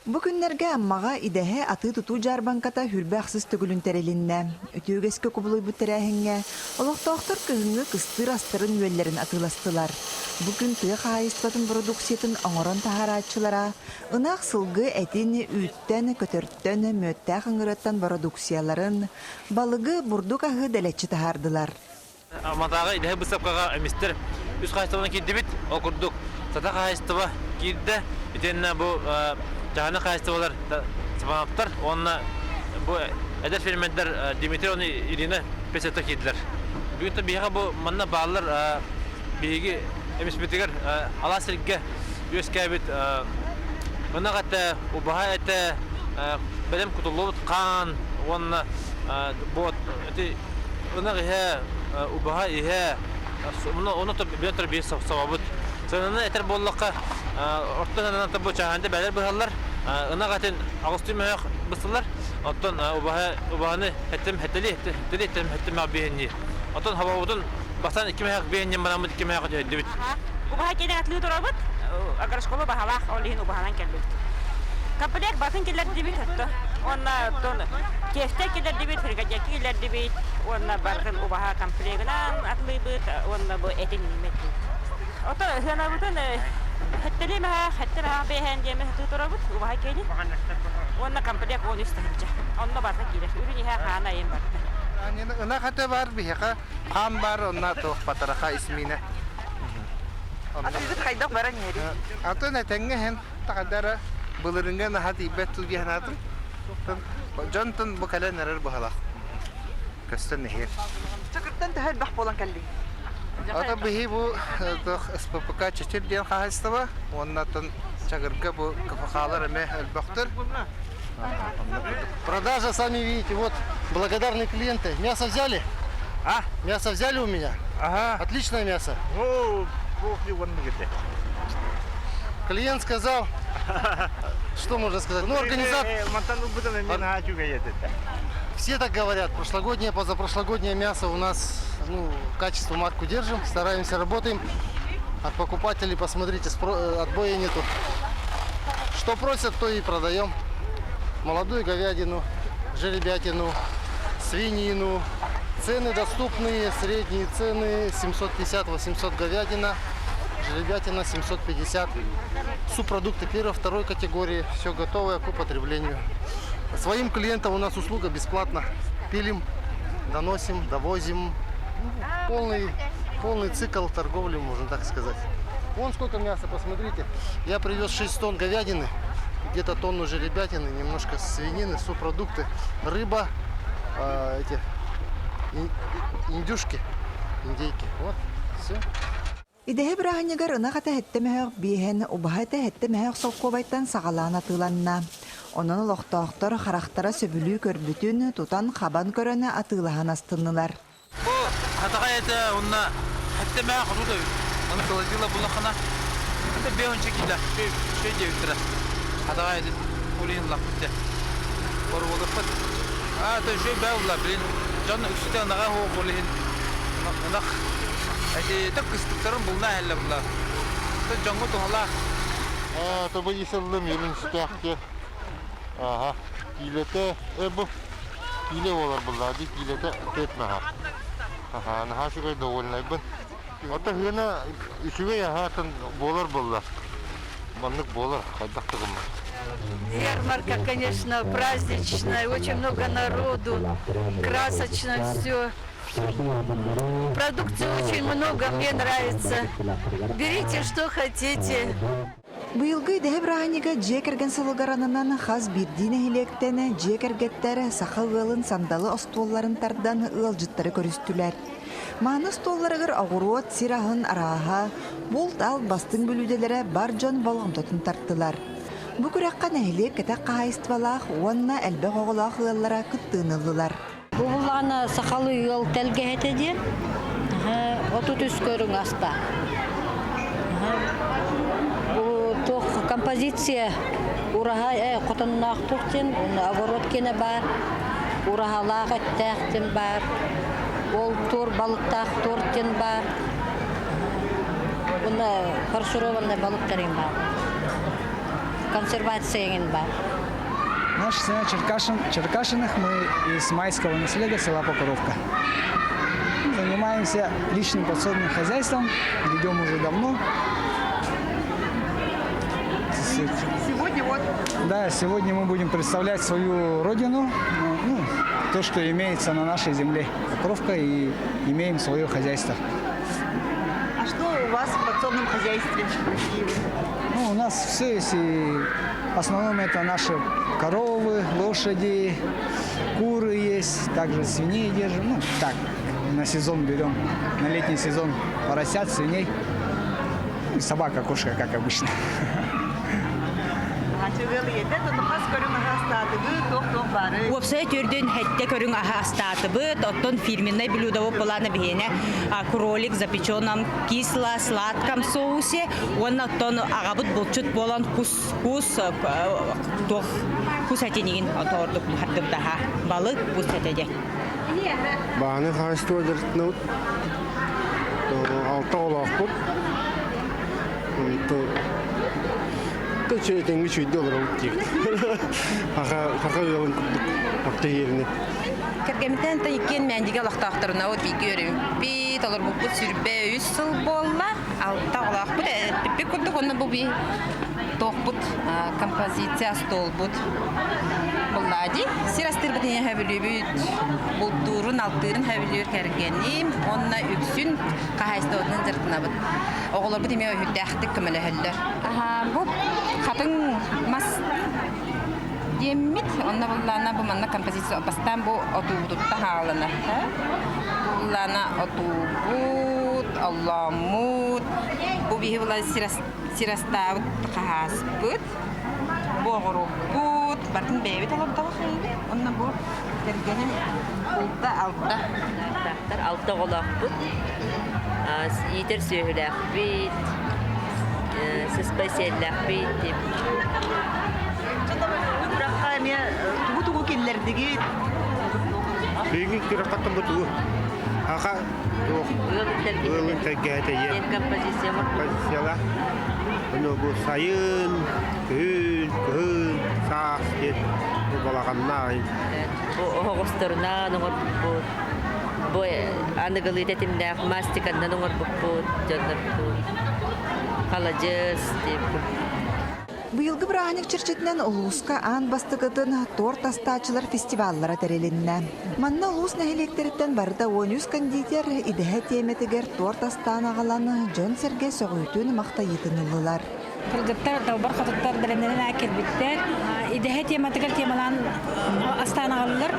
Bu günlerge ammaga idehe atı tutu jarbankata hürbəxsiz tügülün terelinde. Ötügeske kubuluy bu terehenge. Oloqtoqtor kızını kıstır astırın yöllerin atılastılar. Bugün tığ hayıspatın produksiyetin oңорон taharatçılara, ınaq sılgı etin ütten, kötörtten, mötte xıngırıttan produksiyaların, balıgı burduk ahı deletçi tahardılar. Amadağı idehe bu sapkaga emistir. Üst hayıstığına kiddibit, okurduk. Sata hayıstığına kidde, bitenine bu Cahane kayıstavalar sıvanaptar, onunla bu eder fermentler Dimitri onu irine pesete kiydiler. Bugün de biha bu manna bağlılar bihigi emisbetiger alasirge yüzkabit buna katta ubaha ete benim kutulubut kan onunla bu ona ihe ubaha ihe onu da bir savabut. Sonra eter bollakka ortadan da bu çahanda beler bıhallar. Ona gaten Ağustos ayı bısılar. Ondan ubahanı hettim abiyenni. Ondan havavudun basan 2 ayak biyenni maramut 2 ayak debit. Ubaha kene atlı durabut. Agar sekolah bahalah olihin ubahalan kelbet. Kapıdak bakın keller debit hatta. Ona ton kefte keller debit herkese keller debit. Ona bakın ubaha kampleginan atlı bit. Ona bu etin nimet. Oto hana butun hatteli ma hatta behen diye mehtu torabut ubaha keni. Ona kampanya konu istihinca. Ona barta gider. Ürünü ha hana yem barta. Yani ona kata var bir heka. Ham var ona to pataraka ismine. Atı kaydak baran yeri. Atı ne tenge hen takadara bulurunga na hadi betu bir hanatın. Jonton bu kala nerer bahala. Kastan nehir. Çakırtan tahal bah bolan kalli. Ata bihi bu SPPK çeşit diyen kahistava. Ondan çakırga bu kafalar eme elbaktır. Продажа, сами видите, вот благодарные клиенты. Мясо взяли? А? Мясо взяли у меня? Ага. Отличное мясо. Ну, вон где. Клиент сказал, что можно сказать? Ну, организатор... Все так говорят. Прошлогоднее, позапрошлогоднее мясо у нас, ну, качество марку держим, стараемся, работаем. От покупателей, посмотрите, отбоя нету. Что просят, то и продаем. Молодую говядину, жеребятину, свинину. Цены доступные, средние цены 750-800 говядина, жеребятина 750. Субпродукты первой, второй категории, все готовое к употреблению. Своим клиентам у нас услуга бесплатно. Пилим, доносим, довозим. Полный цикл торговли, можно так сказать. Вон сколько мяса, посмотрите. Я привез 6 тонн говядины, где-то тонну жеребятины, немножко свинины, субпродукты, рыба, эти индюшки, индейки. Вот, все. İdehe bırahanyagar ınaqata hettemehek bihen ubahata hettemehek solkobaytan sağalana atılanna. Onun oloqtoqtor xaraxtara söbülü körbütün tutan xaban köröne atılahan astınılar. Bu hataqayete onna hettemehek rudu. Onu kılıcıyla bulakana. Hatta bir önce gider. Şey diye bitirir. Hataqayete uliyin lakıtte. Koru olup fıt. Da şey bağlılar bilin. Canlı üstüde anağa hoğuk uliyin. Onak. Так кыстыктарын булна әлле була. Жаңгы тоңла. Это бы исылым елин спяхте. Ага. Килете эбу. Киле олар була, ди килете кетмеха. Ага, наха шугай довольный бын. Ата хына ишугай хатын болар була. Маннык болар, кайдактыгым. Ярмарка, конечно, праздничная, очень много народу, красочно все. Продукции очень много, мне нравится. Берите, что хотите. Быйылгы идеhe bırahanyaga jekergen sılıgaranынан xaz birdiğine hilektene jekergettері сақы sandalı ostolların tardan ılcıtları körüstüler. Mağını stollarıgır ağuruat sirahın araha, bolt al bastın bölüdelere barcan balğımtatın tarttılar. Bu kürekka nehilek ketek kahayistvalaq, onna elbe oğulaq ığıllara kıttığınılılar. Bu bulana sakalı yol telgehet diye. Otu tüskörün asta. Bu toh kompozisiya uraha kotonnak tuhtin, agorot kene bar. Uraha laqat tahtin bar. Ol tur balıktaq turtin bar. Bunda farşurovanday balıkların bar. консервация бар. Наша семья Черкашиных, мы из майского наследия села Покровка. Занимаемся личным подсобным хозяйством, ведем уже давно. Сегодня вот Да, сегодня мы будем представлять свою родину, ну, то, что имеется на нашей земле. Покровка, и имеем свое хозяйство. а что у вас в подсобном хозяйстве? Ну, у нас все есть, и в основном это наши коровы, лошади, куры есть, также свиней держим. Ну, так, на сезон берем, на летний сезон поросят, свиней, и собака, кошка, как обычно. Опсай түрден хәтте көрүң аха астатыбыт, оттон фирменный блюдо полана бихене, кролик запеченном кисло сладком соусе, он оттон агабыт болчут болан кус хатинигин отордук хаттыбдаха балык кус хатеде. Баны хайсто дертнут. Алта олақпыт. То чөйтеңгі $3 өттек. Аға өйелін күрдік yerine. Кергемтен та икен мәндиге лақтақтырына от биге өрім. Бит алар бұл сүрбе 3 жыл болла. Алта олақпыт. Пеппек күрдік оны бұл би тоқпыт композиция стол бұд. Бұллади. Сирастыр бұдың әбілі бүд. Бұлдурын алтырын әбілі кәргенім. Онына үксін қағайсты одының жыртына бұд. Оғылар бұд еме өйді әқтік көмілі әлдер. Бұл қатын мас деммит. Онына бұллана бұманна композиция бастан бұл отуғыдықта ғалына. Бұллана отуғыд, алламуд. Бұл бейі бұлла сираставыд қағас бұд. Бұғыру бұд. Бартын бәйбет алабдағы қайды. Онына бұл кергенім ұлда алда. Алта қолақ бұд. Итер сөйләқ бейт. Спасияллах бейт. Бұраққа әме тұғы келлердегі Бүйінгі күрақтаттан бұтығы. Аға өлін тәггәті ен. Композициялар. Бұны бұл сайын, күн, саас ет. Бұл балағанна. Оғыстырынан оңыр бұд. Бұл анығылы тәтімдәқ мастиканнан оңыр бұд. Жоныр бұд. Қалажыз деп бұд. Быйылгы бұрағаник чырчетінен ұлуысқа аң бастығытын торт астачылар фестиваллара тәрелінна. Манна ұлуыс нәхелектеріттен барда 13 кондитер идеһе теметігер торт астан ағаланы Джон Серге соғуйтын мақта етінілілар. Кыргыттар далбар қатыттар дәремнерін әкел біттер. Идеһе тематығыр темалан астан ағалылар.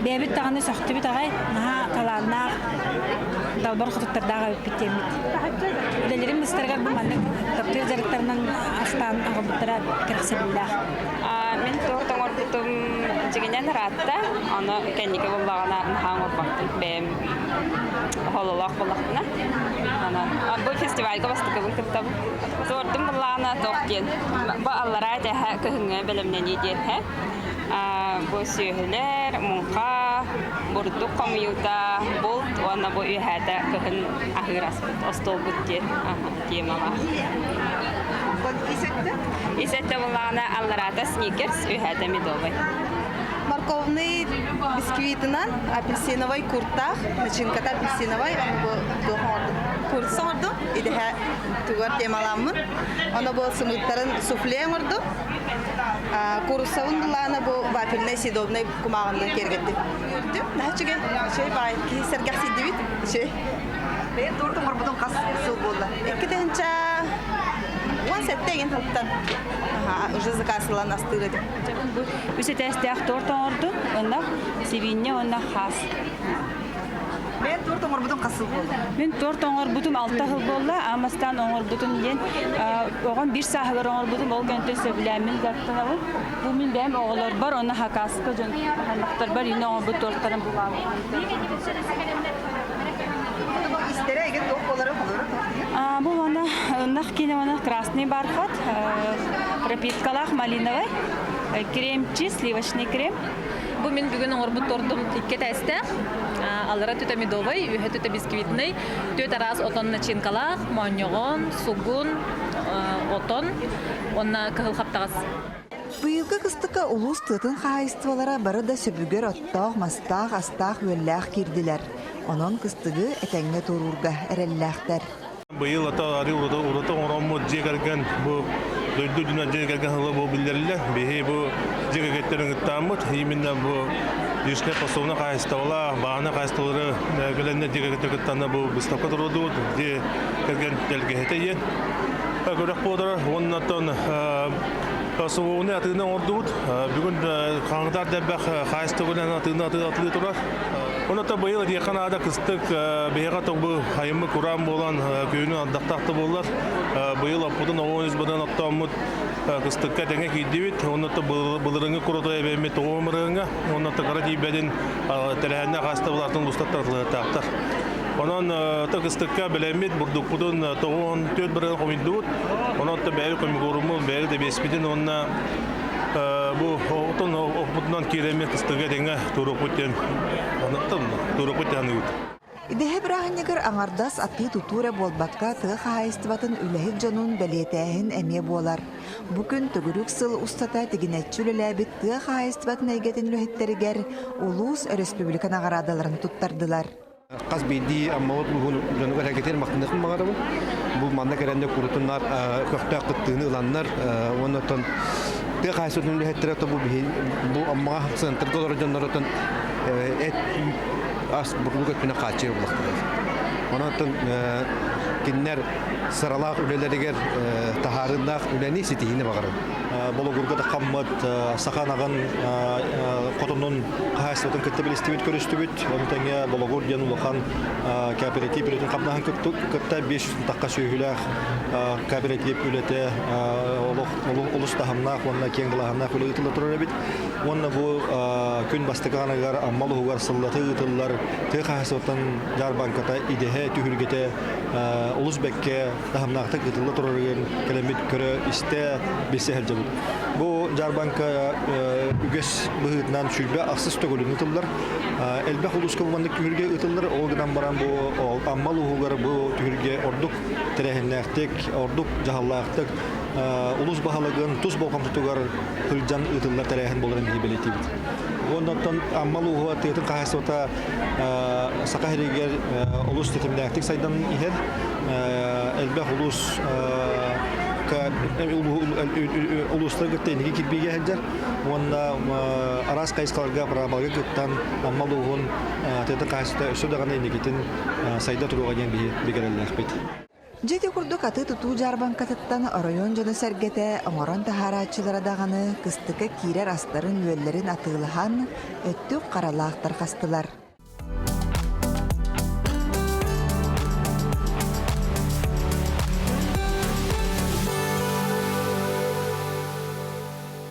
Бәбіт тағаны соқты біт ағай. Наға қаланна далбар қатыттардағы өппеттемет. Үлелерім істергер бұл маңдық таптыр жарықтарынан астан ағалбыттара кірісілілер. Мен торттың орбутым жігінен ратта. Оны кәнеге болағына нұхаң орбақтым. Бәйім хололақ болақтына. Бұл фестивальға бастықы бұл кіптабы. Торттың болағына тоқтен. Бұл аллара әтәхә күхіңі білімнен едер. Бұл сүйілер, мұңқа, бұрдық қомиута, бұлт, оны бұл үйәді күхін ахыр аспыт, остол бұт темаға. Исетті болағына алларата сникерс үйәді медовай. Морковный бисквитынан апельсиновый куртах, начинката апельсиновый, курсы орду, идеһе тугар темаламын. Оны бұл сымыттарын суфле орду. Курсавын бұлағына бұл вафельный съедобный кумағында кергетті. Нәчіге, бай, кейсергах сиддебет, Бәйін тортың орбудың қас сыл болды. Екіденча 17 деген топтан. Уже заказылан астырады. Үсі тәстіяқ торттың орды, оннақ себейіне оннақ қас. Бәйін тортың орбудың қас сыл болды. Мен торт оңыр бұтым 6 жыл болды, амастан оңыр бұтым ден оған 1 сағылар оңыр бұтым ол көнті сөбіләмін заттына бұл. Бұл мен бәйім оғылар бар, оны хақасықы жөн қанақтар бар, ені оңыр бұт торттарын бұлағы. İstere egen тоқ болары болары? Бұл оны ұнақ кені оны красный бархат, пропиткалақ малиновый, кремчи, сливочный крем. бу мен бүгүн оңорбут тордум икке тәстә. Алара төтә медовый, үһә төтә бисквитный, төтә раз отон начинкалах, моньогон, сугун, отон, онна кыгыл хаптагас. Быйылгы кыстыкка улус тытын хайствалара бары да сөбүгер оттоох, мастаах, астаах үөллээх кирдилер. Онон кыстыгы этеңге турурга эреллээхтер. Быйыл ата ари урата ороммо жегерген бу дойду дүнө жегерген хылы бу билдерлер. Бехи бу жегеттерин ыттамыт. Именно бу Южная посовна хайставала, баана хайставалары геленне жегеттерин ыттана бу выставка туруду, де керген телгехетейен. Көрөк болдыр, оннан Соуны атыны ордуут. Бүгүн каңдар дебек хайставаларын атыны атылы турар. Онда быйыл дияқанада кыстык бейға тоғы хайымы құрам болан күйіні ардақтақты болар. Быйыл апудын оғыз бұдан аттамыд кыстыкка тәңе кейдебет. Онда бұлырыңы құрыды әбәмет оғымырыңа. Онда қара дейбәден тәрәхәнне қастабылардың ұстаттар тақтар. Онан кыстыкка біләмет бұрдық бұдын тоғын төт бірін қомидуыт. Онда бәйі көмігорымы бәйі де беспеден онна bu otun okutdan kireme kıstığa denge turukutyan anlattım turukutyan ut. İdehe bırakınıgır anardas atı tutura bolbatka tığ hayıstvatın ülehit canun beliyetəhin əmiye bolar. Bugün tügürük sıl ustata teginetçülülәbit tığ hayıstvatın eygetin lühetteriger ulus Respublikan ağaradalarını tuttardılar. Qaz bidi amma bu jönüge hareketin maqnaqın mağara bu. Bu manda kerende kurutunlar köktä qıttığını ulanlar ondan tığ hayıstvatın lühettere bu amma sentr dolar jannaratın et as burlugat bina qaçır bulaqtır. Ondan kinler saralaq üleleriger taharında üleni sitihine bağırır. Bologurgada qammat saxanağın qotonun hayıstvatın kıttabıl istimit körüstübüt. Ondan Bologur yanulakan kooperatif üretin qapnağın kıtta 500 taqqa söylüq kooperatif ülete olus tahamnaq ondan kenglahamnaq ületilə turur bit. Ondan bu gün bastıqanagar ammalı hugar sıllatı ıtıllar tığ hayıstvatın Jarbankata idehe tühürgete Uluzbekke tahamnaqta ıtılı tururgen kelemit körü iste bilsehel cabut. Bu Jarbanka üges bıhıtnan şülbe aksız tögülün ıtıllar. Elbek uluska bumandık tühürge ıtıllar. Olgıdan baran bu ammalı hugar bu tühürge orduk terehenlektik, orduk jahallaktik. Ulus bahalagın tuz bolqam tutugar hılcan ıtıllar terehen boların bihi belirtibit. Ondan ammalı huwa tığıtın kahasota sakahiriger ulus tetimlektik saydan iher. Elbek ulus uluslar gıttayıniki kirbiye heccar. Onda aras kayıskalarga parabalga gıttan ammalı huwan tığıtın kahasota ösödağına indikitin sayda turuğagen bihi bigerellekbit. Jeti kurduk atı tutu Jarbankattan arayon jonu sergete omoron taharatçılara dağını kıstıka kirer asların üyellerin atılıhan öttük karalağıqtar kastılar.